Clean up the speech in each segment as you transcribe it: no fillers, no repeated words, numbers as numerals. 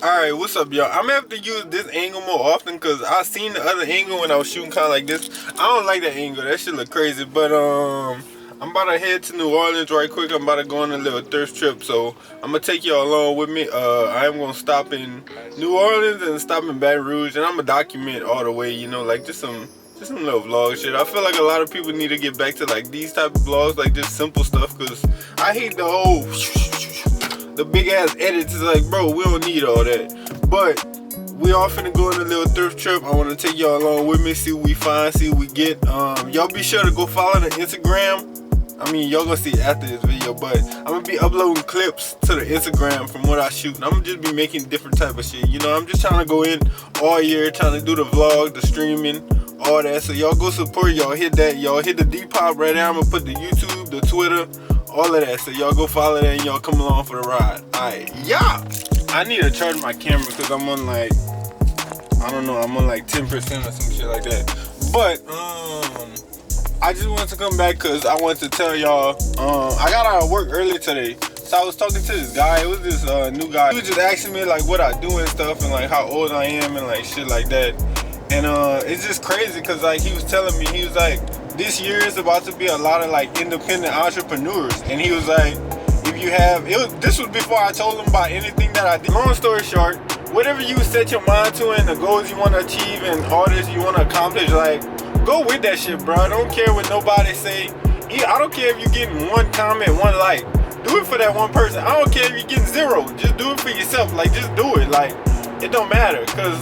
Alright, what's up, y'all? I'm gonna have to use this angle more often because I seen the other angle when I was shooting kind of like this. I don't like that angle. That shit look crazy. But I'm about to head to New Orleans right quick. I'm about to go on a little thrift trip, so I'm gonna take y'all along with me. I am gonna stop in New Orleans and stop in Baton Rouge, and I'm gonna document all the way. You know, like just some little vlog shit. I feel like a lot of people need to get back to like these type of vlogs, like just simple stuff, because I hate the whole the big ass edits. Is like, bro, we don't need all that. But we all finna go on a little thrift trip. I want to take y'all along with me, see what we find, see what we get. Y'all be sure to go follow the Instagram. I mean, y'all gonna see it after this video, but I'm gonna be uploading clips to the Instagram from what I shoot. And I'm gonna just be making different type of shit. You know, I'm just trying to go in all year, trying to do the vlog, the streaming, all that. So y'all go support, y'all hit that, y'all hit the Depop right now. I'm gonna put the YouTube, the Twitter, all of that. So y'all go follow that and y'all come along for the ride. Alright, yeah. I need to charge my camera because I'm on like, I don't know, I'm on like 10% or some shit like that. But I just wanted to come back because I wanted to tell y'all, I got out of work early today. So I was talking to this guy. It was this new guy. He was just asking me like what I do and stuff, and like how old I am and like shit like that. And it's just crazy because like he was telling me, he was like, this year is about to be a lot of like independent entrepreneurs. And he was like, if you have, this was before I told him about anything that I did. Long story short, whatever you set your mind to and the goals you want to achieve and all this you want to accomplish, like, go with that shit, bro. I don't care what nobody say. I don't care if you're getting one comment, one like. Do it for that one person. I don't care if you're getting 0. Just do it for yourself. Like, just do it. Like, it don't matter, because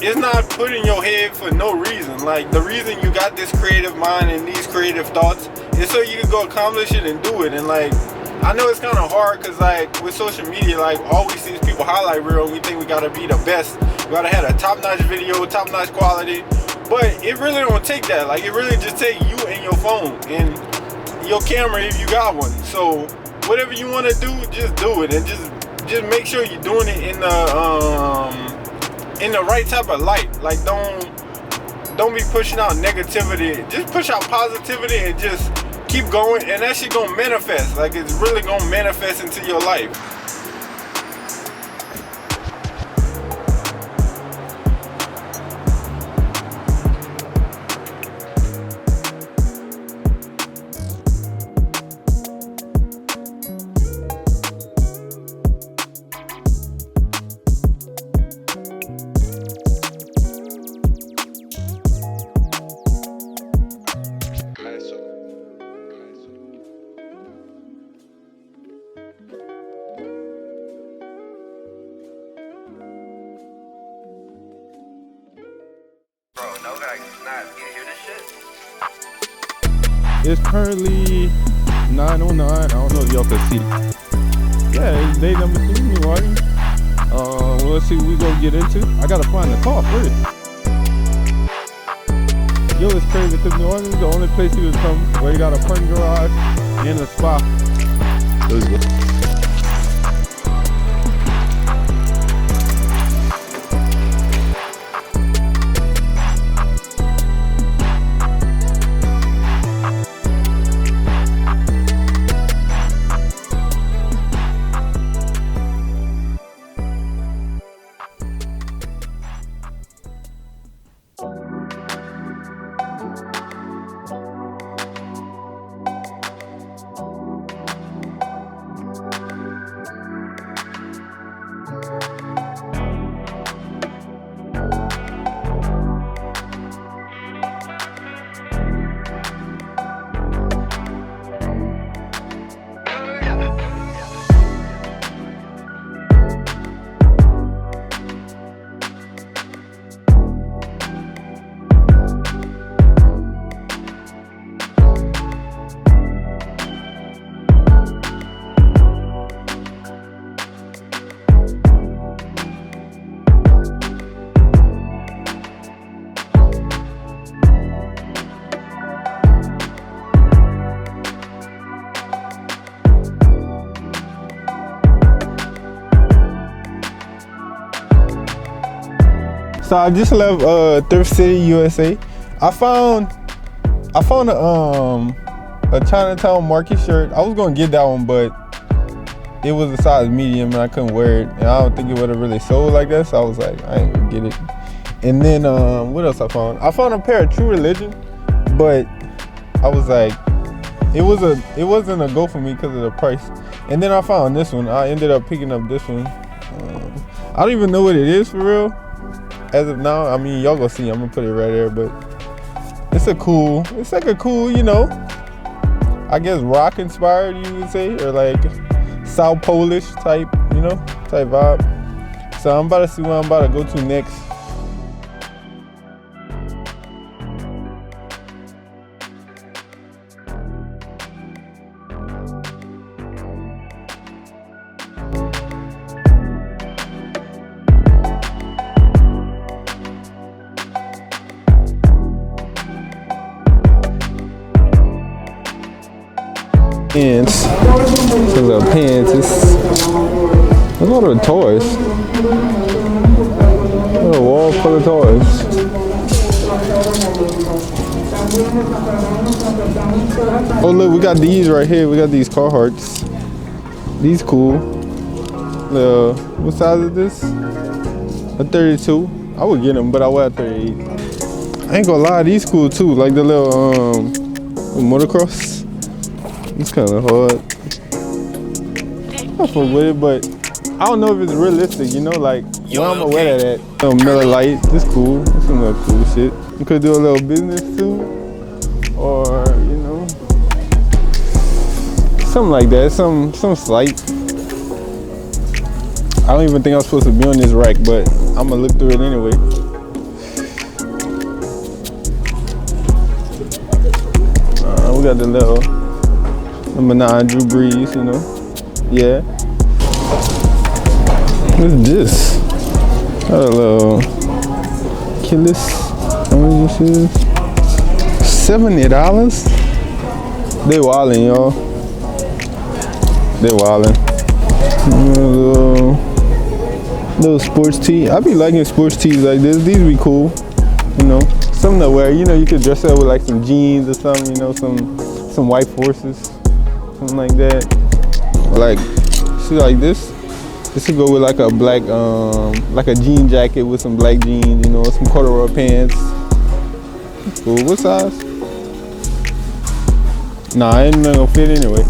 it's not put in your head for no reason. Like, the reason you got this creative mind and these creative thoughts is so you can go accomplish it and do it. And like, I know it's kind of hard because like with social media, like all we see is people highlight reel and we think we gotta be the best. We gotta have a top-notch video, top-notch quality. But it really don't take that. Like, it really just take you and your phone and your camera if you got one. So whatever you want to do, just do it, and just make sure you're doing it in the right type of light. Like, don't be pushing out negativity. Just push out positivity and just keep going, and that shit gonna manifest. Like, it's really gonna manifest into your life. It's currently 9:09. I don't know if y'all can see. Yeah, it's day number 2, New Orleans. Let's see what we gonna get into. I gotta find the car first. Yo, it's crazy because New Orleans is the only place you can come where you got a parking garage and a spa. There we go. So I just left Thrift City, USA. I found a Chinatown market shirt. I was gonna get that one, but it was a size medium and I couldn't wear it, and I don't think it would have really sold like that, so I was like, I ain't gonna get it. And then what else I found? I found a pair of True Religion, but I was like, it wasn't a go for me because of the price. And then I found this one. I ended up picking up this one. I don't even know what it is for real as of now. I mean, y'all gonna see. I'm gonna put it right there, but it's like a cool, you know, I guess rock inspired, you would say, or like South Polish type, you know, type vibe. So I'm about to see where I'm about to go to next. Pants, the little pants. Look at all the toys. Look at a wall full of toys. Oh look, we got these right here. We got these Carhartts. These cool. What size is this? A 32. I would get them, but I wear 38. I ain't gonna lie, these cool too. Like the little motocross. It's kind of hard. I fuck with it, but I don't know if it's realistic, you know, like, where I'm gonna wear that at. Little Miller Lite, it's cool. It's some little cool shit. You could do a little business too, or, you know, something like that, some slight. I don't even think I'm supposed to be on this rack, but I'm gonna look through it anyway. We got the little Menage Drew Brees, you know. Yeah. What's this? Got a little Killis. How much this is? $70? They wildin', y'all. They wildin'. Little sports tee. I be liking sports tees like this. These be cool, you know. Something to wear. You know, you could dress up with like some jeans or something. You know, some white forces. Something like that. Like, see, like this. This would go with like a black, like a jean jacket with some black jeans, you know, some corduroy pants. Cool. What size? Nah, it ain't gonna fit anyway.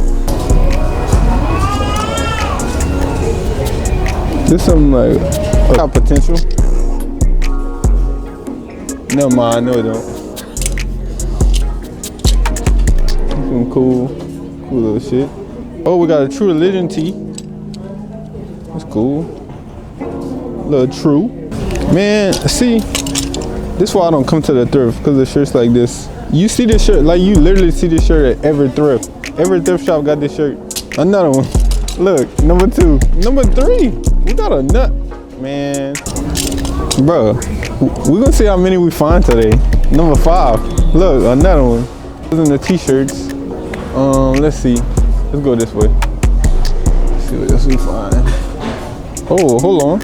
This something like got potential. Never mind, no it don't. Some cool little shit. Oh, we got a True Religion tee. That's cool. Little True. Man, see, this is why I don't come to the thrift, because the shirts like this. You see this shirt, like you literally see this shirt at every thrift. Every thrift shop got this shirt. Another one. Look, number 2. Number 3. We got a nut. Man. Bro, we're gonna see how many we find today. Number 5. Look, another one. Those are the t-shirts. Let's see. Let's go this way. Let's see what else we find. Oh, hold on.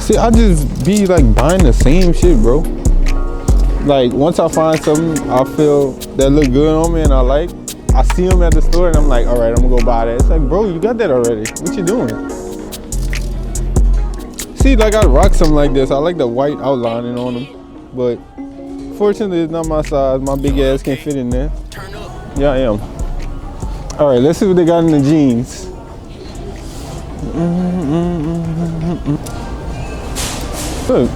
See, I just be like buying the same shit, bro. Like, once I find something I feel that look good on me and I like, I see them at the store and I'm like, all right, I'm gonna go buy that. It's like, bro, you got that already. What you doing? See, like, I rock something like this. I like the white outlining on them, but fortunately, it's not my size. My big ass can't fit in there. Yeah, I am. All right, let's see what they got in the jeans. Look,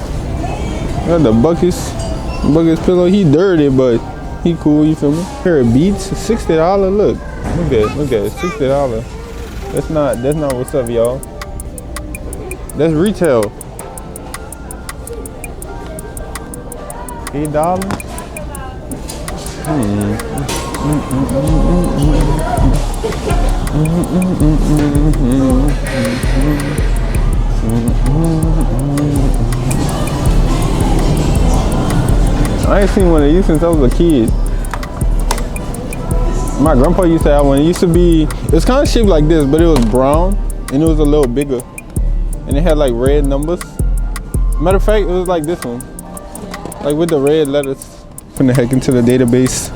got the Buckets pillow. He dirty, but he cool. You feel me? Pair of Beats, $60. Look at it, $60. That's not what's up, y'all. That's retail. $8. I ain't seen one of these since I was a kid. My grandpa used to have one. It used to be, it was kind of shaped like this, but it was brown and it was a little bigger. And it had like red numbers. Matter of fact, it was like this one. Like with the red letters. Putting the heck into the database.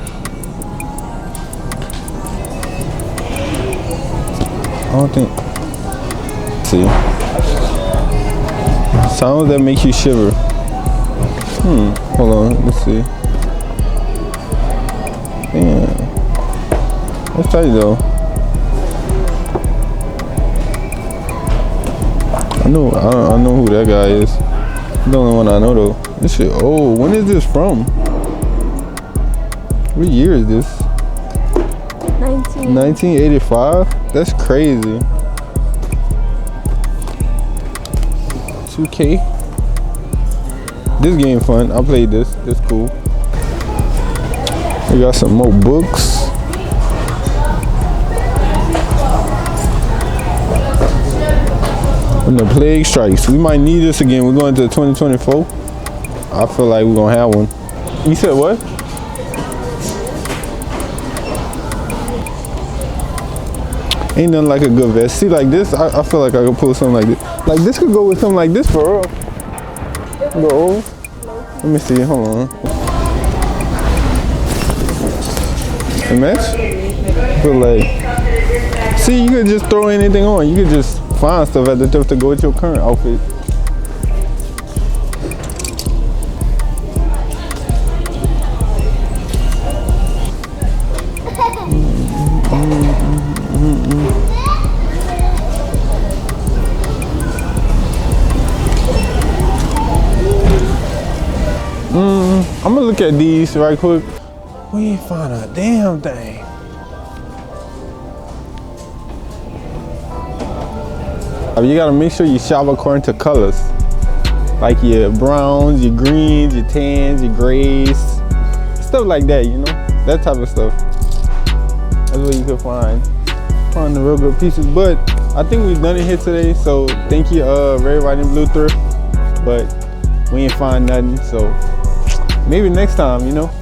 don't think. See. Sounds that make you shiver. Hold on, let's see. Damn. That's tight though. I know who that guy is. The only one I know though. This shit, oh, when is this from? What year is this? 1985? That's crazy. 2K. This game fun. I played this. It's cool. We got some more books. When the plague strikes, we might need this again. We're going to 2024. I feel like we're gonna have one. You said what? Ain't nothing like a good vest. See, like this, I feel like I could pull something like this. Like this could go with something like this for real. Go. Let me see. Hold on. A match? I feel like. See, you could just throw anything on. You could just find stuff at the thrift to go with your current outfit. I'm gonna look at these right quick. We ain't find a damn thing. You gotta make sure you shop according to colors. Like your browns, your greens, your tans, your grays. Stuff like that, you know? That type of stuff. That's where you can find the real good pieces. But I think we've done it here today. So thank you, Red, White, and Blue Thrift. But we ain't find nothing, so maybe next time, you know?